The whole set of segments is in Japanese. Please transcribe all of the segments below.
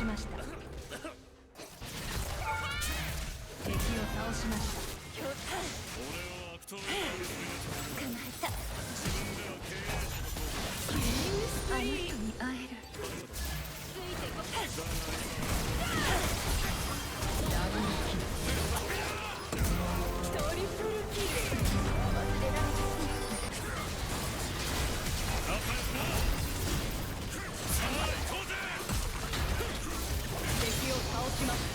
しました。敵を倒しました。捕まえた。あの人に会える。ついてこダブルキル。トリプルキル。忘れられません。敵を倒しました。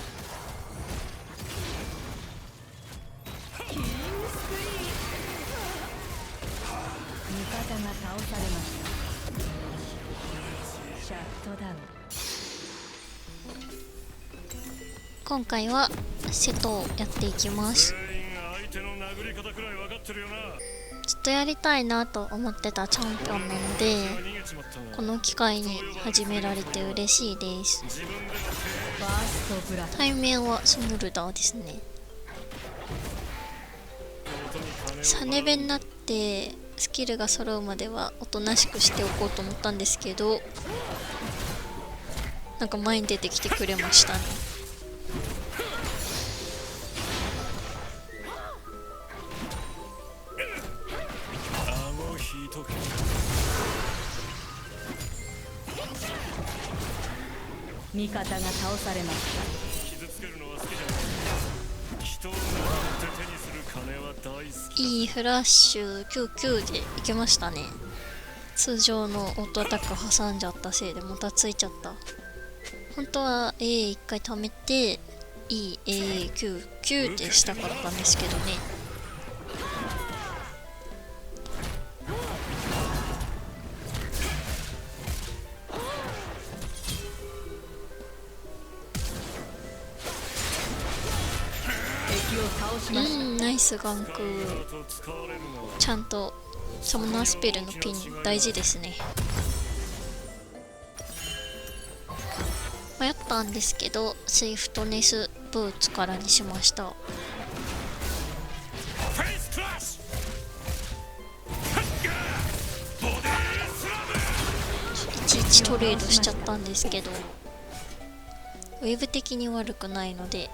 キングスクリーン。味方が倒されました。シャットダウン。今回は瀬戸をやっていきます。ずっとやりたいなと思ってたチャンピオンなので、この機会に始められて嬉しいです。対面はスムルダーですね。3レベルになってスキルが揃うまではおとなしくしておこうと思ったんですけど、なんか前に出てきてくれましたね。味方が倒されました。いいフラッシュ99でいけましたね。通常のオートアタック挟んじゃったせいでまたついちゃった。本当は A1 回貯めて EA99 でしたかったんですけどね。ナイスガンク。ちゃんとサムナースペルのピン大事ですね。迷ったんですけどセイフトネスブーツからにしました。11トレードしちゃったんですけど、ウェブ的に悪くないので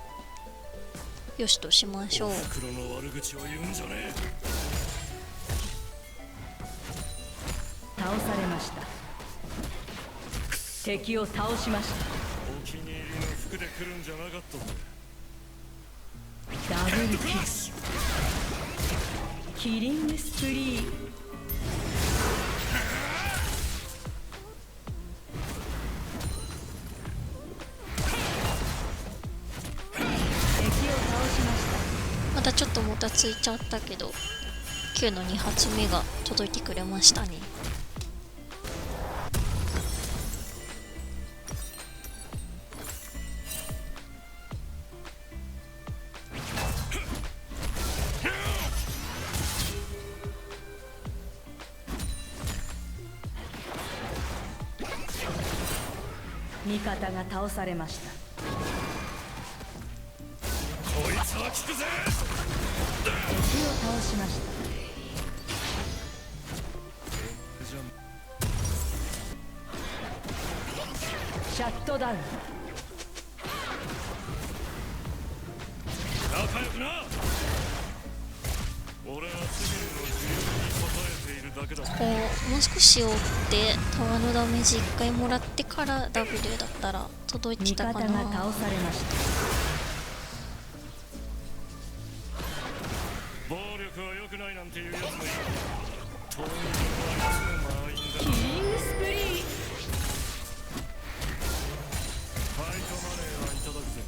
よしとしましょう。倒されました。敵を倒しました。お気に入りの服で来るんじゃなかったダブルキル。キリングスプリー。またちょっともたついちゃったけど9の2発目が届いてくれましたね。味方が倒されました。こいつは効くぜ。敵を倒しました。シャットダウン。仲良くな。俺はすぐの需要に応えているだけだ。こうもう少し追ってタワーのダメージ1回もらってから W だったら届いてたかな。味方が倒されました。暴力は良くないなんていうやつもいる。とにかくあいつの満員だ。キングスプリー。ファイトマネーはいただくぜ。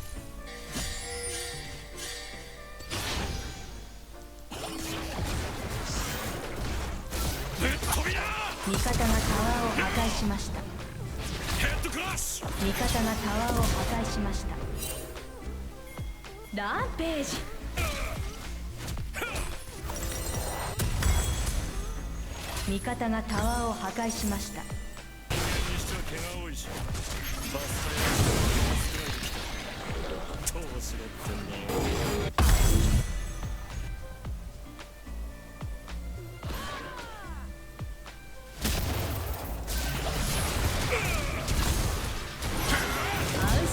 ぶっ飛びな。味方がタワーを破壊しました。ヘッドクラッシュ。味方がタワーを破壊しました。ランページ。味方がタワーを破壊しました。にしては毛が多いし、バスタイムが少ないできた。どうしろってんだ。アウ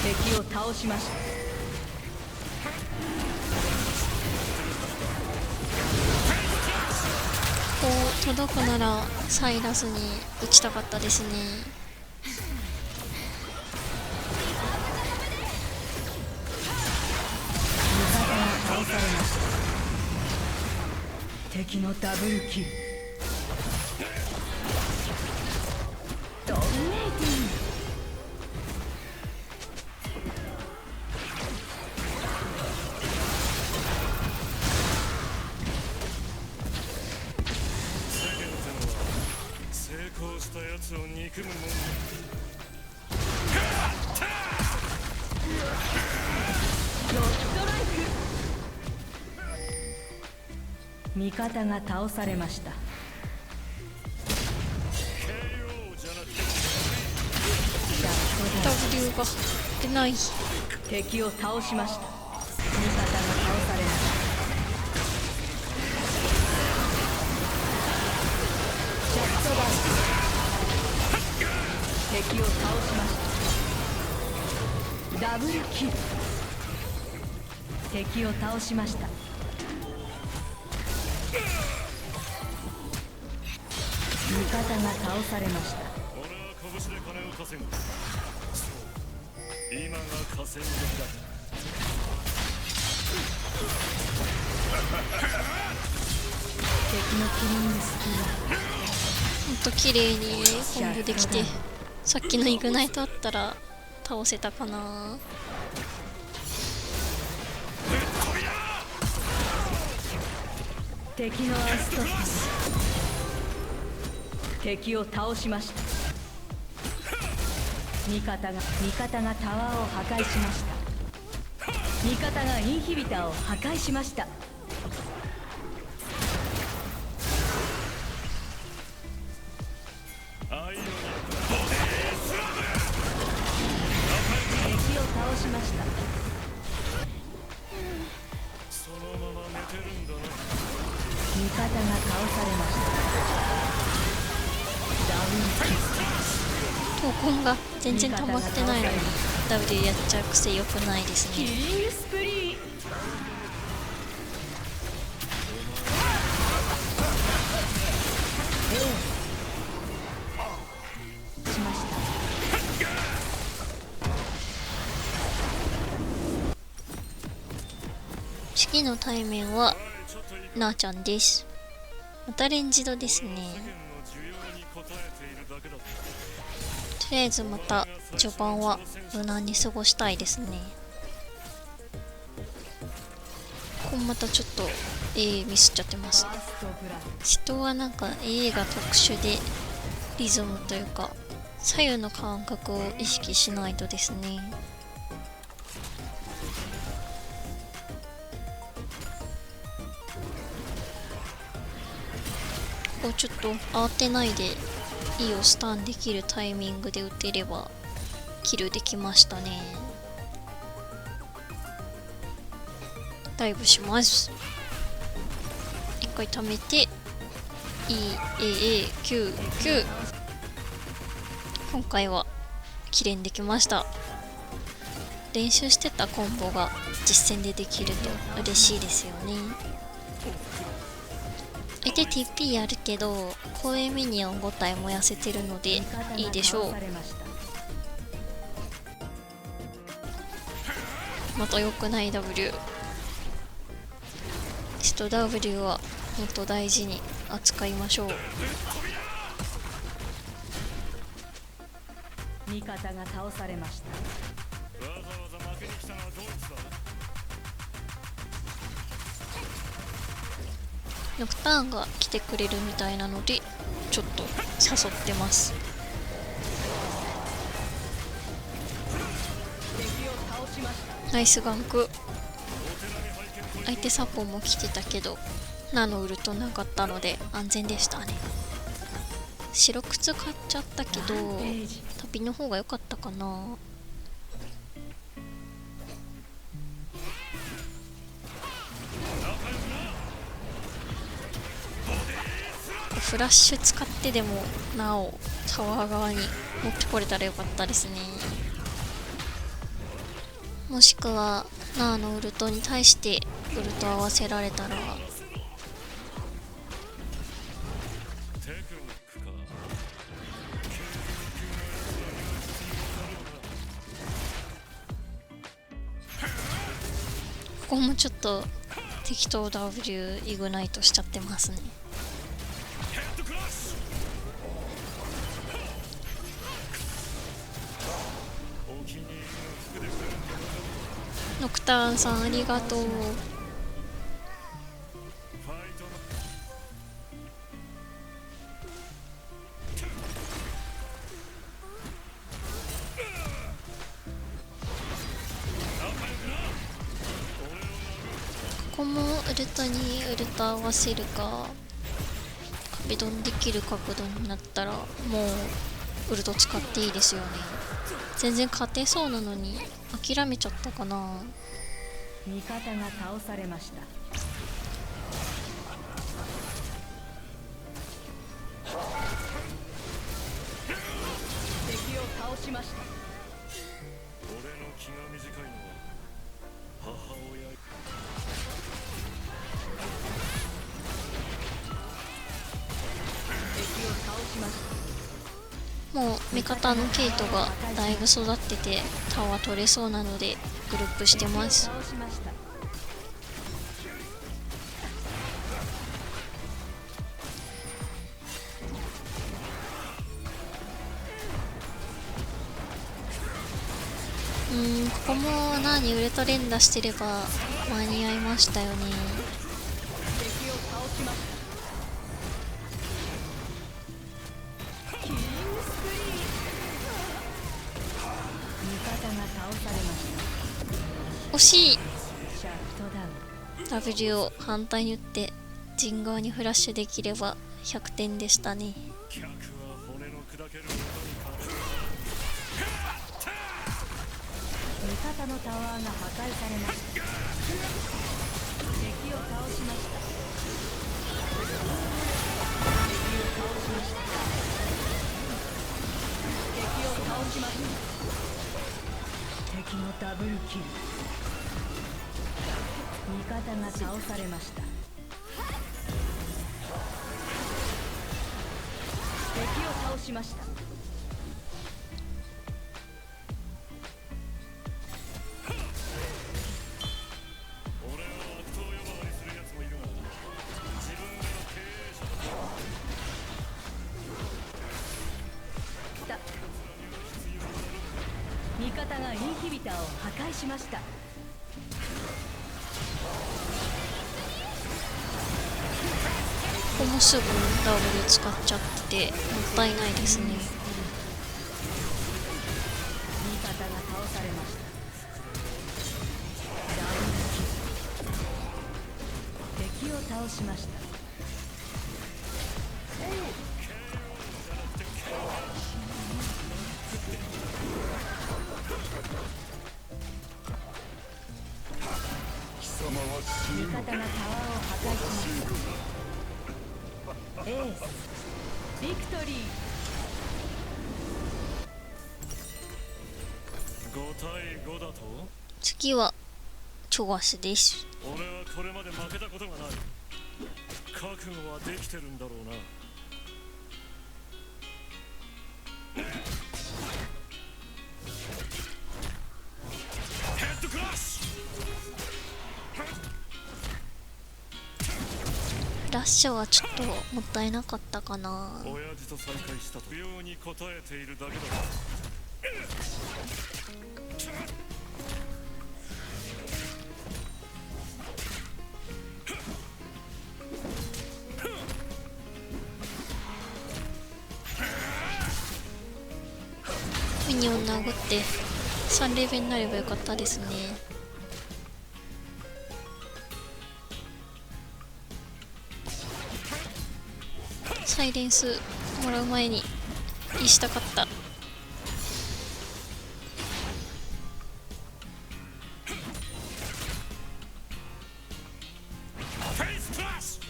敵を倒しました。こう届くならサイラスに打ちたかったですね。味方が倒されました。敵のダブルキル。ドミネーティング。成功したやつを憎むもんだ。ドストライク。味方が倒されました。 KO じゃなくてW が出ない。敵を倒しました。味方が倒されました。ジャットバン敵を倒しました。ダブルキル。敵を倒しました。味方が倒されました。俺は拳で金を稼ぐ。そう今が稼ぐ時だ。敵のキリングスキル。ほんと綺麗にコンボできて、さっきのイグナイトあったら倒せたかな。敵のアストス。敵を倒しました。味方がタワーを破壊しました。味方がインヒビターを破壊しました。敵を倒しました。そのまま寝てるんだな。味方が倒されました。ダウンキル。闘魂が全然溜まってないのに W やっちゃう癖良くないですキね。リングスプリー。しました。次の対面はなあちゃんです。またレンジドですね。世間の需要に応えているだけだ。とりあえずまた序盤は無難に過ごしたいですね。ここまたちょっと A ミスっちゃってますね。人はなんか A が特殊でリズムというか左右の感覚を意識しないとですね。こうちょっと慌てないで E をスタンできるタイミングで打てればキルできましたね。ダイブします。一回貯めて EAAQQ。今回は綺麗にできました。練習してたコンボが実戦でできると嬉しいですよね。相手 TP やるけど公営ミニオン5体燃やせてるのでいいでしょう。また良くない W。 ちょっと W はもっと大事に扱いましょう。味方が倒されました。わざわざ負けに来たのはどいつだ。ノクターンが来てくれるみたいなのでちょっと誘ってます。ナイスガンク。相手サポも来てたけどナノウルトなかったので安全でしたね。白靴買っちゃったけど旅の方が良かったかな。フラッシュ使ってでもなおタワー側に持ってこれたらよかったですね。もしくはナーのウルトに対してウルト合わせられたら、テクニックか。ここもちょっと適当 W イグナイトしちゃってますね。ヘッドクラッシュ。お気に入りの服でくれるんだな。ノクターンさんありがとう。ファイトのここもウルトにウルト合わせるか、壁ドンできる角度になったらもうウルト使っていいですよね。全然勝てそうなのに諦めちゃったかな。味方が倒されました。敵を倒しました。俺の気が短いのは母親。敵を倒しました。もう味方のケイトがだいぶ育っててタワー取れそうなのでグループしてます。倒しました。ここもナーにウルト連打してれば間に合いましたよね。敵を倒しました。キングスクリーン。味方が倒されまし惜しい。た。シャットダウン。 W を反対に打って陣側にフラッシュできれば100点でしたね。客は骨の砕けることに変わる。味方のタワーが破壊されました。敵を倒しました。敵を倒しました。敵を倒しました。敵のダブルキル。味方が倒されました。敵を倒しました。俺は悪党呼ばわりする奴もいるが、自分が経営者だ。味方がインヒビターを破壊しました。ここもすぐ W 使っちゃっててもったいないですね。味方が倒されました。ダブルキル。敵を倒しました。味方がタワーを破壊しました。エースビクトリー。5対5だと。次はチョガスです。俺はこれまで負けたことがない。覚悟はできてるんだろうな。ヘッドクラッシフラッシュはちょっともったいなかったかな。ュ。親父と再会したとように答えているだけだ。ミニオン殴って3レベルになればよかったですね。サイレンスもらう前に言いしたかった。フェイスクラッシュ。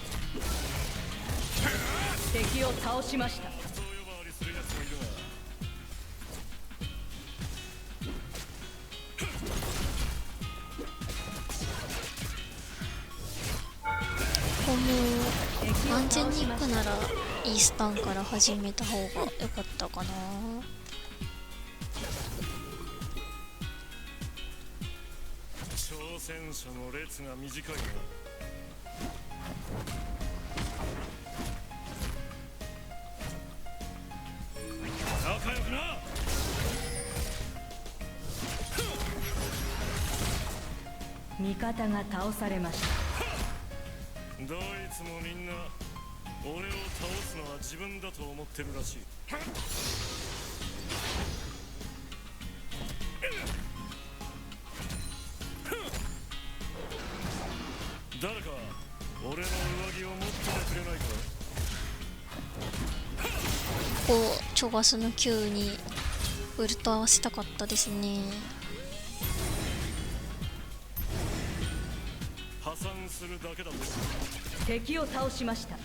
敵を倒しました。悪党呼ばわりする奴もいるが、も安全に行くならイースタンから始めた方が良かったかな。挑戦者の列が短いな。仲良くな。味方が倒されました。どいつもみんな俺を倒すのは自分だと思ってるらしい。誰か俺の上着を持っててくれないか。ここチョガスの Q にウルト合わせたかったですね。破産するだけだぞ。敵を倒しました。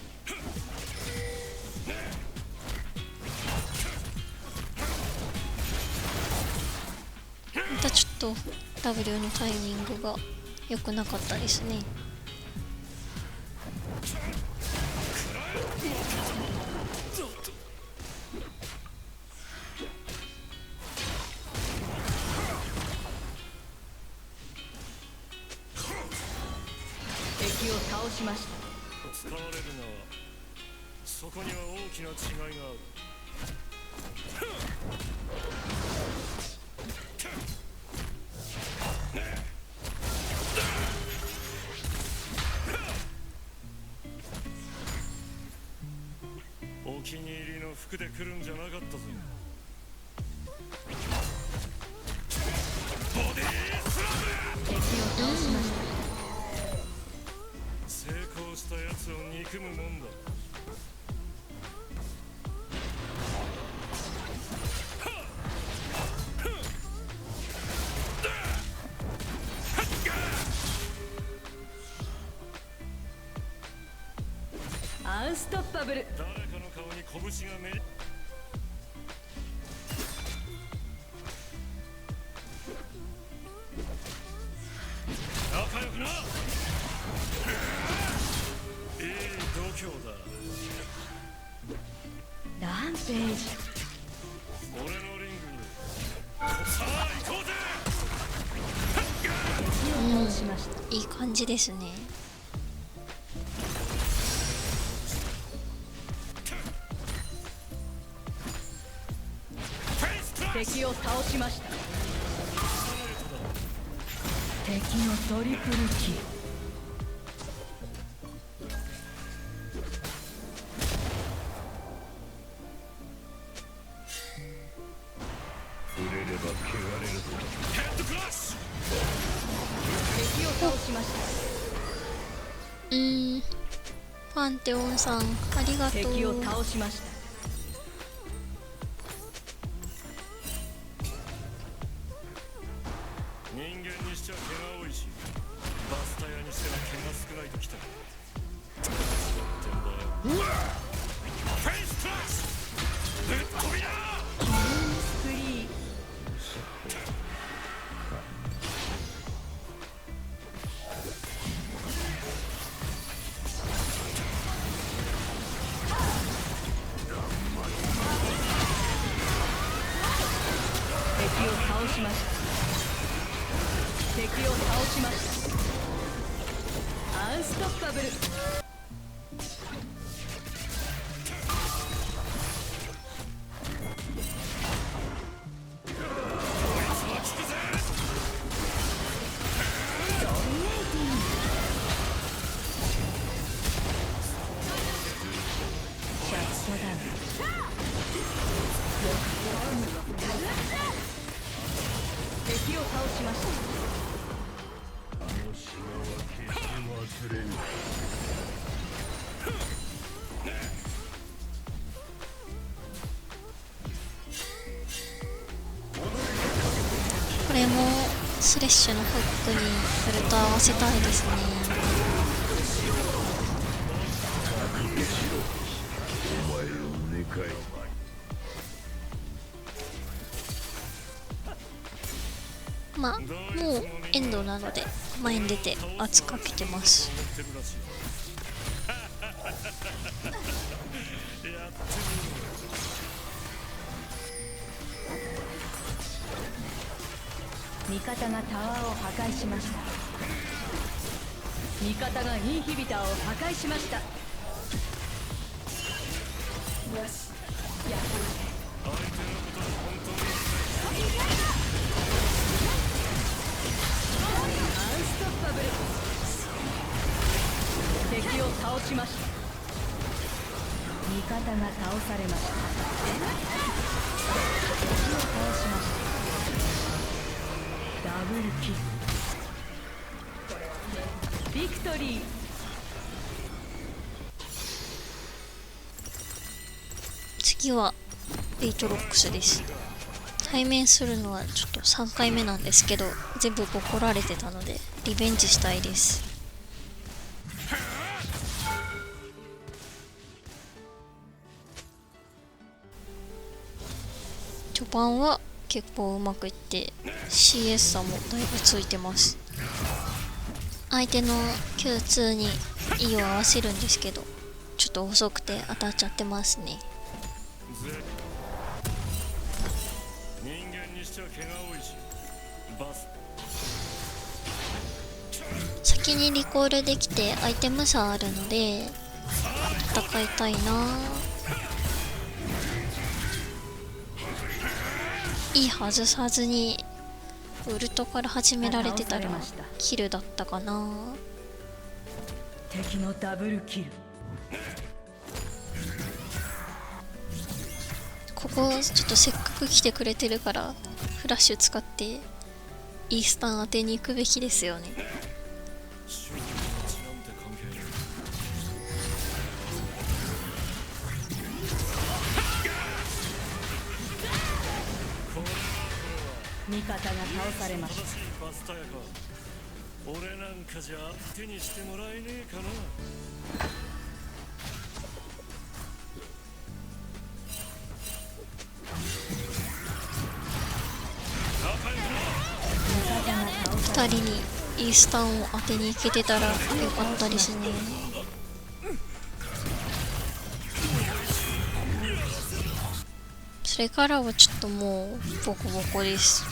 またちょっと W のタイミングが良くなかったですね。敵を倒しました。使われるのはそこには大きな違いがある。お気に入りの服で来るんじゃなかったぜ。ボディスラム。敵を倒しました。成功したやつを憎むもんだ。アンストッパブル。誰かの顔に拳がめり。仲良くな。いい度胸だ。ランページ。俺のリングにさあ行こうぜ。敵を倒しました。いい感じですね。敵を倒しました。敵のトリプルキル。触れれば汚れるぞ。ヘッドクラッシュ。敵を倒しました。パンテオンさんありがとう。敵を倒しました。人間にしちゃ毛が多いし、バスタヤにしては毛が少ないときた。うわっ、フェイスクラッシュ。ぶっ飛びだ。スクリーン。敵を倒しました。敵を倒しました。アンストッパブル。シャットダウン。敵を倒しました。これもスレッシュのフックにウルト合わせたいですね。まあもうエンドなので前に出て圧かけてます。味方がタワーを破壊しました。味方がインヒビターを破壊しました。敵を倒しました。味方が倒されました。敵を倒しました。ダブルキル。ビクトリー。次はエイトロックスです。対面するのはちょっと3回目なんですけど、全部ボコられてたのでリベンジしたいです。序盤は結構うまくいって CS 差もだいぶついてます。相手の Q2 に E を合わせるんですけど、ちょっと遅くて当たっちゃってますね。人間にしちゃ毛が多いしバス。先にリコールできてアイテム差あるので戦いたいな。いい外さずにウルトから始められてたらキルだったかな。敵のダブルキル。ここちょっとせっかく来てくれてるからフラッシュ使ってイースタン当てに行くべきですよね。味方が倒されました。バスタヤか。俺なんかじゃ手にしてもらえねえかな。2人にイースタンを当てに行けてたらよかったですね。それからはちょっともうボコボコです。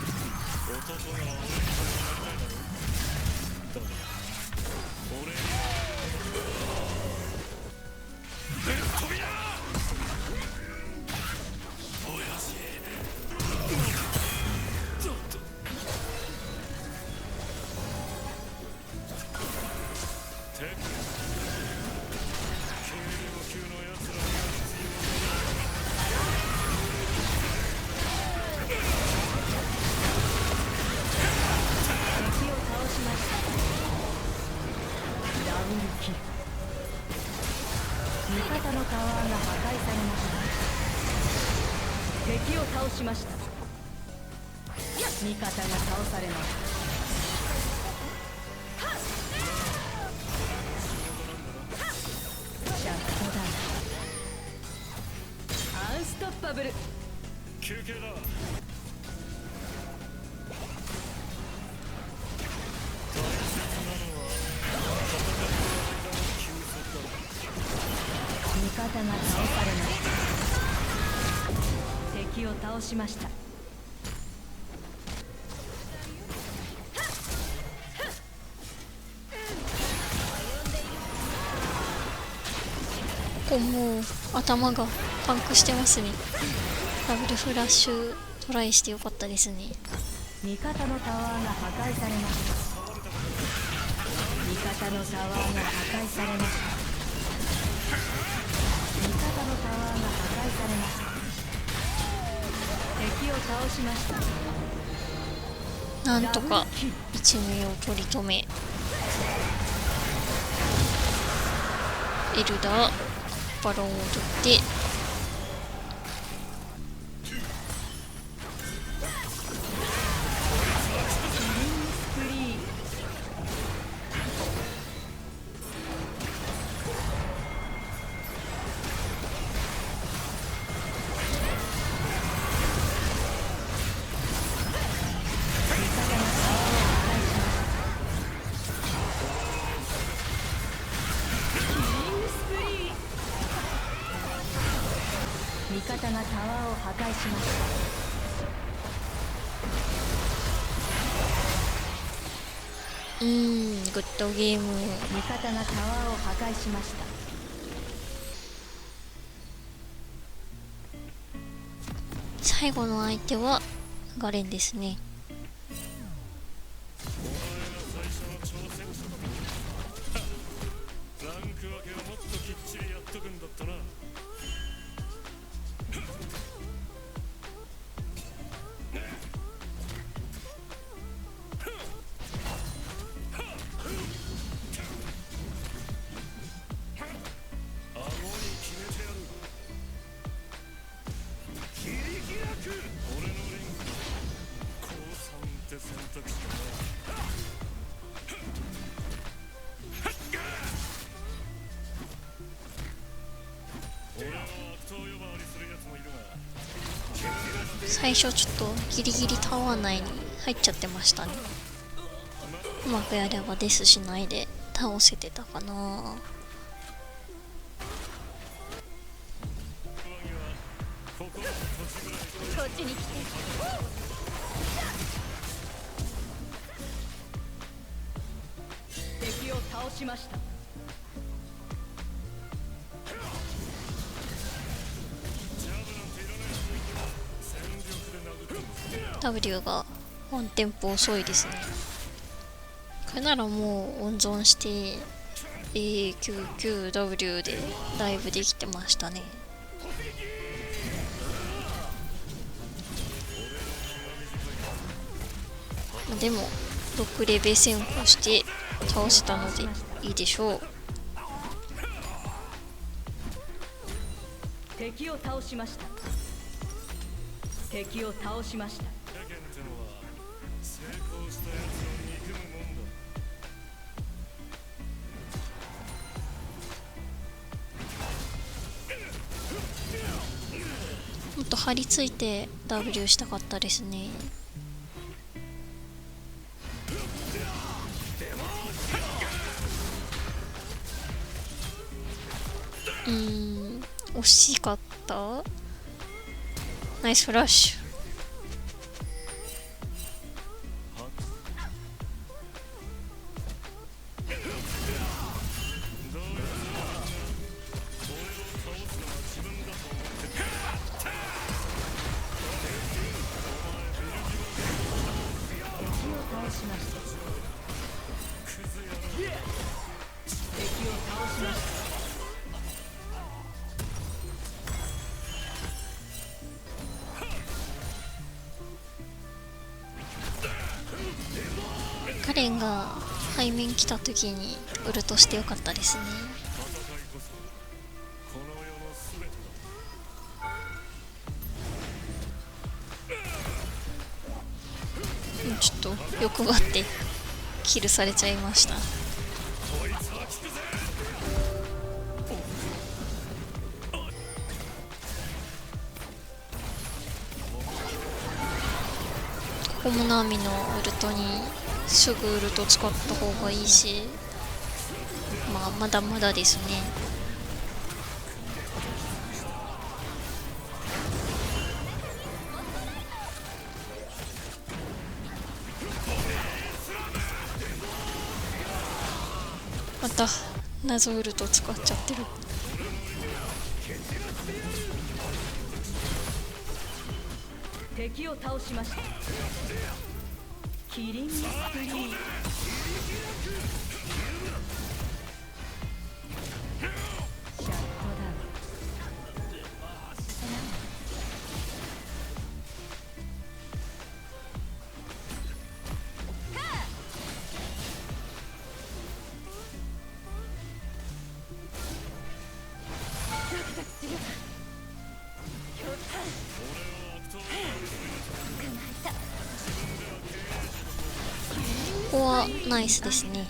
味方のタワーが破壊されました。敵を倒しました。味方が倒されました。シャットダウン。アンストッパブル。休憩だ。味方が倒されました。敵を倒しました。ここもう頭がパンクしてますね。ダブルフラッシュトライしてよかったですね。味方のタワーが破壊されました。味方のタワーが破壊されました。味方のタワーが破壊されました。敵を倒しました。なんとか一命を取り留め、エルダーバロンを取って方がタワーを破壊しました。グッドゲーム。味方がタワーを破壊しました。最後の相手はガレンですね。最初の挑戦者だ。ランク分けをもっときっちりやっとくんだったな。顎に決めてやる。切り開く。俺のリング降参って選択肢だな。俺を悪党呼ばわりするやつもいるが、最初ちょっとギリギリタワー内に入っちゃってましたね。うまくやればデスしないで倒せてたかな。上着はここの土地ぐらいこっちに来て。敵を倒しました。ジャブなんていらない。全力で殴っても W がワンテンポ遅いですね。これならもう温存して A99W でライブできてましたね。でも6レベ先行して倒せたのでいいでしょう。敵を倒しました。敵を倒しました。世間ってのは成功したやつを憎むもんだ。もっと張り付いて W したかったですね。惜しかった。ナイスフラッシュ。カレンが背面来た時にウルトしてよかったですね。戦いこそこの世の全てだ。ちょっと欲張ってキルされちゃいました。こいつは効くぜ。ここもナーミのウルトにすぐウルト使った方がいいし、まあまだまだですね。また謎ウルト使っちゃってる。敵を倒しました。キリングスプリー。シャットダウン。ここはナイスですね。やっ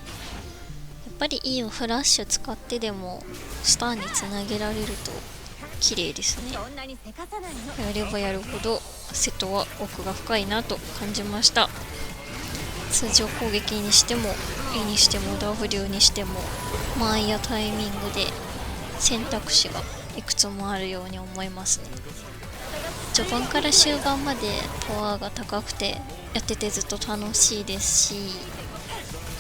ぱり E をフラッシュ使ってでもスターにつなげられると綺麗ですね。そんなにせかさないの。やればやるほど瀬戸は奥が深いなと感じました。通常攻撃にしても E にしても W にしても間合いやタイミングで選択肢がいくつもあるように思いますね。序盤から終盤までパワーが高くてやっててずっと楽しいですし、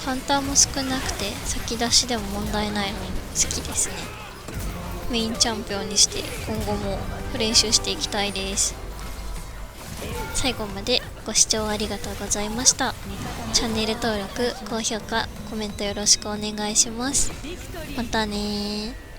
カウンターも少なくて先出しでも問題ないのに好きですね。メインチャンピオンにして今後も練習していきたいです。最後までご視聴ありがとうございました。チャンネル登録、高評価、コメントよろしくお願いします。またねー。